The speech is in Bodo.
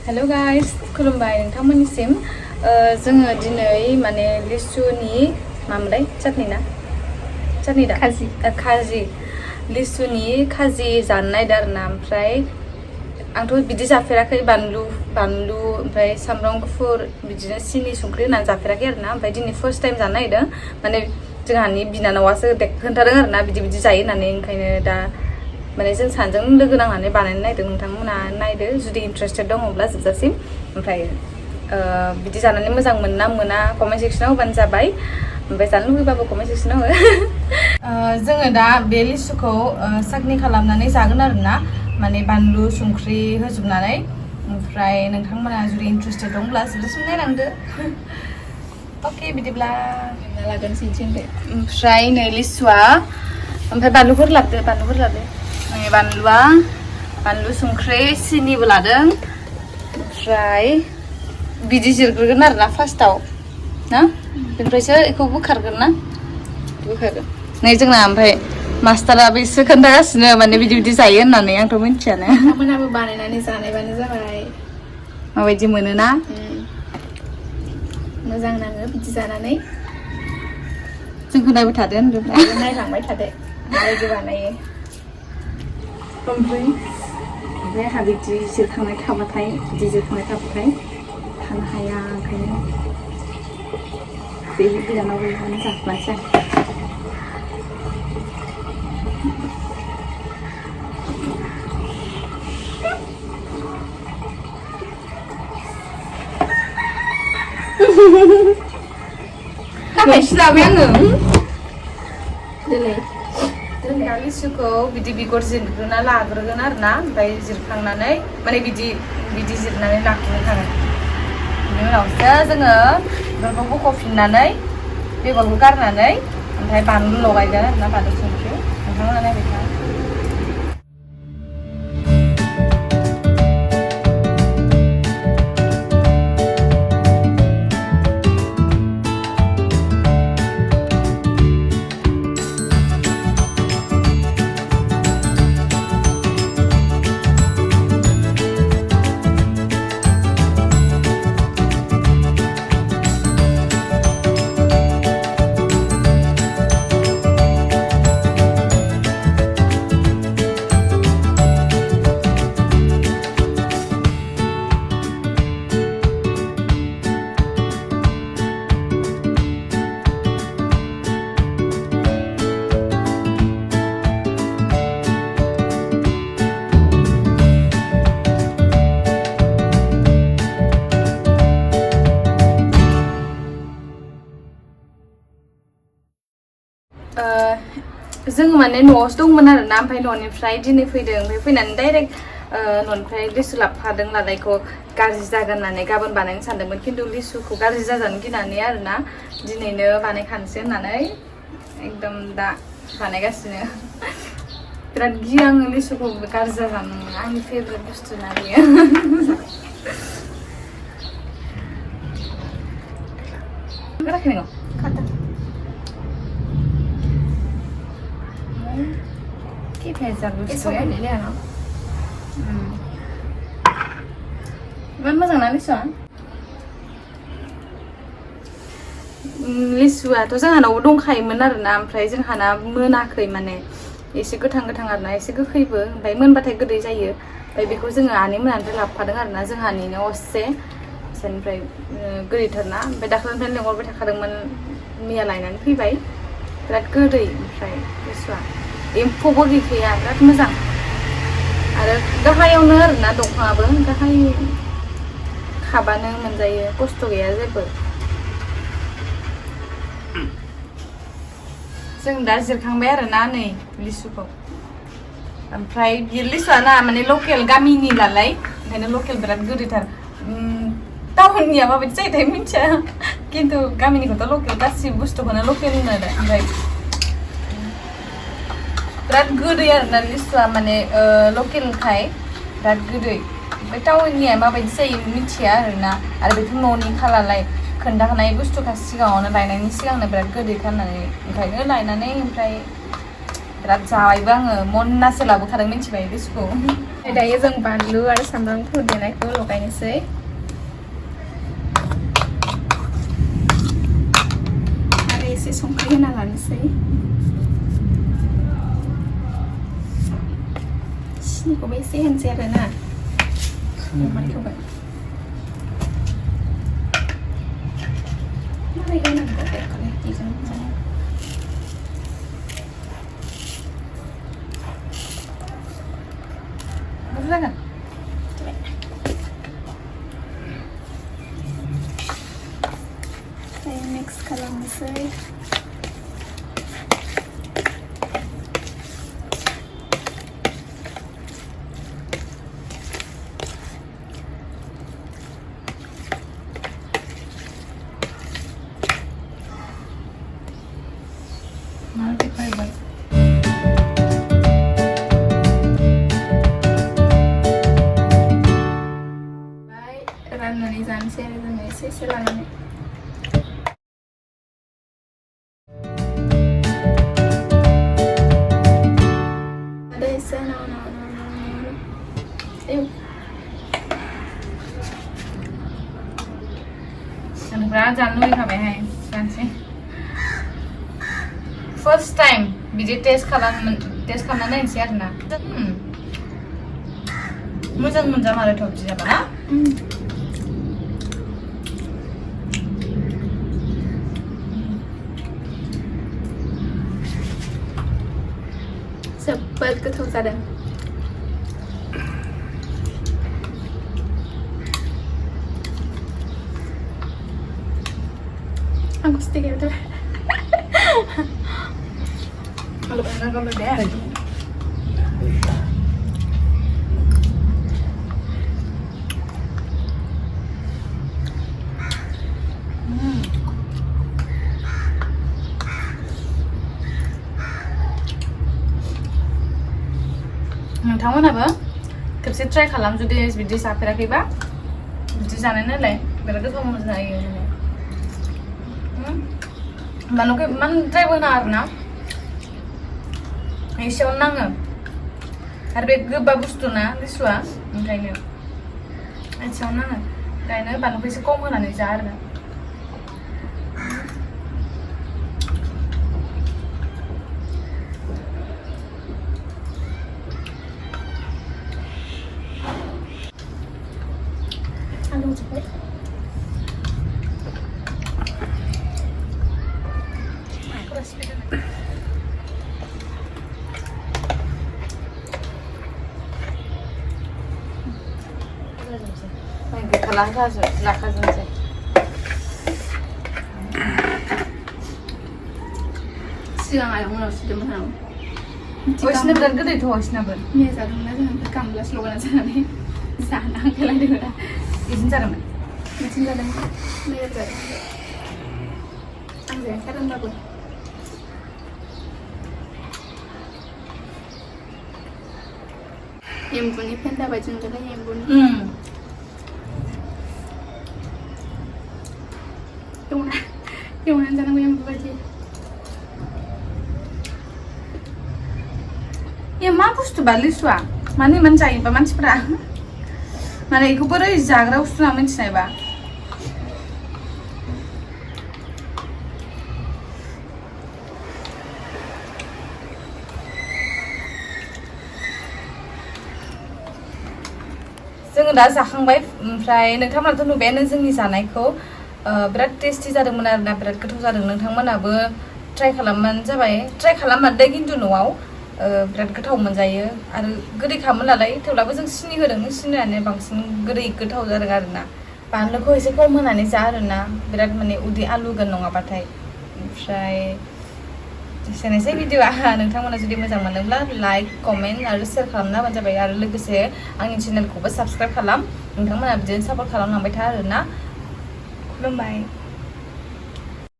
हेलो गाइस खुलुमबाय नोंथांमोननिसिम जोङो दिनै माने लिसुनि मामोनलाय चाटनि दा खाजि लिसुनि खाजि जानो नायदों आरोना ओमफ्राय आंथ' बिदि जाफेराखै बानलु ओमफ्राय सामब्राम गुफुर बिदिनो सिनि संख्रि होनानै जाफेराखै आरोना ओमफ्राय दिनै फार्स्ट टाइम जानो नागिरदों माने जोंहानि बिनानावासो खोन्थादों आरोना बिदि जायो होननानै ओंखायनो दा माने जों सानैजों लोगो नांनानै बानायनो नागिरदों नोंथांमोना नायदो जुदि इन्ट्रेस्टेड दङब्ला जोबजासिम ओमफ्राय बिदि जानानै मोजां मोनना मोना कमेन्ट सेक्सनाव होबानो जाबाय ओमफ्राय जानो लुगैबाबो कमेन्ट सेक्सनाव हो जोङो दा बे लिसुखौ चाटनि खालामनानै जागोन आरोना माने बानलु संख्रि होजोबनानै ओमफ्राय नोंथांमोना जुदि इन्ट्रेस्टेड दंब्ला जोबजासिम नायलांदो अके बिदिब्ला लागोनसै ओमफ्राय नै लिसुआ ओमफ्राय बानलुफोर लाबोदो नै बानलु संख्रि सिनिबो लादों ओमफ्राय बिदि जिरग्रोगोन आरोना फार्स्टआव ना बेनिफ्रायसो बेखौ बोखारगोन नै जोंना ओमफ्राय मास्टाराबो एसे खोन्थागासिनो माने बिदि जायो होननानै आंथ' मिन्थियानो नोंथांमोनाबो बानायनानै जानायबानो जाबाय माबायदि मोनोना मोजां नाङो बिदि जानानै जोंखौ नायबाय थादो होनदों नायलांबाय थादो माबायदि बानायो ओमफ्राय आंहा बिदि जिरखांनाय थाबाथाय थानो हाया ओंखायनो बे बिनानाव बेखौनो जाफ्लासै सिलाबाय आङो लिसुखौ बिदि बिगुर जिरग्रोना लाग्रोगोन आरोना ओमफ्राय जिरखांनानै माने बिदि जिरनानै लाखांनो थागोन बिनि उनावसो जोङो बेफोरखौ बख'फिननानै बेगरखौ गारनानै ओमफ्राय बानलु लगायगोन आरोना बानलु संख्रि नोंथांमोना नायबाय था जोङो माने न'आवसो दंमोन आरोना ओमफ्राय न'निफ्राय दिनै फैदों ओमफ्राय फैनानै डाइरेक्ट न'निफ्राय लिसु लाबोफादों लानायखौ गाज्रि जागोन होननानै गाबोन बानायनो सानदोंमोन खिन्थु लिसुखौ गाज्रि जाजानो गिनानै आरोना दिनैनो बानायखानोसै होननानै एकदम दा बानायगासिनो बिराद गियो आङो लिसुखौ गाज्रि जाजानो आंनि फेभरेट बुस्थु ना बेयो गाराखै नोङो Che pesa questo? मोजां ना लिसुआ लिसुआथ' जोंहानावबो दंखायोमोन आरोना ओमफ्राय जोंहाना मोनाखै माने एसे गोथां आरोना एसे गोखैबो ओमफ्राय मोनबाथाय गोदै जायो ओमफ्राय बेखौ जोङो आनै मोनानिफ्राय लाबोफादों आरोना जोंहानिनो असेनिफ्राय गोदैथारना ओमफ्राय दाखालिनिफ्राय लेंहरबाय थाखादोंमोन मैया लायनानै फैबाय बिराद गोदै ओमफ्राय लिसुआ एम्फौबो गैखाया बिराद मोजां आरो गाहायावनो आरोना दंफाङाबो गाहाय खाबानो मोनजायो खस्थ' गैया जेबो जों दा जिरखांबाय आरोना नै लिसुखौ ओमफ्राय बे लिसुआ ना माने लकेल गामिनि नालाय ओंखायनो लकेल बिराद गोदैथार टाउननिया माबायदि जायोथाय मिथिया खिन्थु गामिनिखौथ' लकेल गासिबो बुस्थुखौनो लकेल होनो आरो ओमफ्राय बिराद गोदै आरोना लिसुआ माने लकेलखाय बिराद गोदै ओमफ्राय टाउननिया माबायदि जायो मिथिया आरोना आरो बेथ' न'नि खालालाय खोन्थाखानाय बुस्थुखा सिगाङावनो लायनायनि सिगांनो बिराद गोदैखा होननानै ओंखायनो लायनानै ओमफ्राय बिराद जाबायबो आङो मनासो लाबोखादों मिथिबाय लिसुखौ दायो जों बानलु आरो सामब्राम गुफुर देनायखौ लगायनोसै आरो एसे संख्रि होना लानोसै सिनिखौबो एसे होनसै आरो ना अमाखौबो मारै होनांगौ बेखौलाय बेजों जागोन मिक्स खालामनोसै राननानै जानोसै आरो जोङो एसे एसे लानानै ada एसे बिराद जानो लुगैखाबायहाय जानोसै फार्स्ट टाइम बिदि टेस्ट खालामना नायनोसै आरोना मोजां मोनजामारोथ' बिदि जाबा ना जोबोद गोथाव जादों आंखौ स्टिक होदो kalau deh नोंथांमोनाबो खेबसे ट्राइ खालाम जुदि बिदि जाफेराखैबा बिदि जानाय नालाय बिराद गोथाव मोनजायो बानलुखौ इमानद्रायबो होनाङा आरोना एसेयावनो नाङो आरो बे गोबाब बुस्थु ना लिसुआ ओंखायनो एसेयावनो नाङो ओंखायनो बानलुखौ एसे खम होनानै जा आरो आलु जोब्बाय लाखाजोबसै सिगां आयं उनाव सुदोंमोन आं बिसिना बिराद गोदैथ' बिसिनाबो मैया जादोंमोन जों गामलासो लगायना जानानै जानो हांलायदों दा बिदिनो जादोंमोन बिदिनो जादों मैया जादों आं जायाखैमोनबाबो एम्बुनि फेन्दा बायदि नुदोंलाय एम्बुनि एवनानै जानांगौ एम्बु बायदि ये मा बुस्थु बा लिसुआ मानो इमान जायोबा मानसिफोरा माने बेखौ बोरै जाग्रा बुस्थु ना मिथिनायबा जोङो दा जाखांबाय ओमफ्राय नोंथांमोनाथ' नुबायानो जोंनि जानायखौ बिराद टेस्टि जादोंमोन आरोना बिराद गोथाव जादों नोंथांमोनाबो ट्राइ खालामबानो जाबाय ट्राइ खालामबाथाय खिन्थु न'आव बिराद गोथाव मोनजायो आरो गोदै खामोन नालाय थेवब्लाबो जों सिनि होदों सिनियानो बांसिन गोदै गोथाव जादों आरोना बानलुखौ एसे खम होनानै जा आरोना बिराद माने उदै आलुगोन नङाबाथाय ओमफ्राय एसेनोसै भिडिअआ नोंथांमोना जुदि मोजां मोनोब्ला लाइक कमेन्ट आरो शेयार खालामना होबानो जाबाय आरो लोगोसे आंनि चेनेलखौबो साबस्क्राइब खालाम नोंथांमोना बिदिनो सापर्ट खालामलांबाय था आरोना खुलुमबाय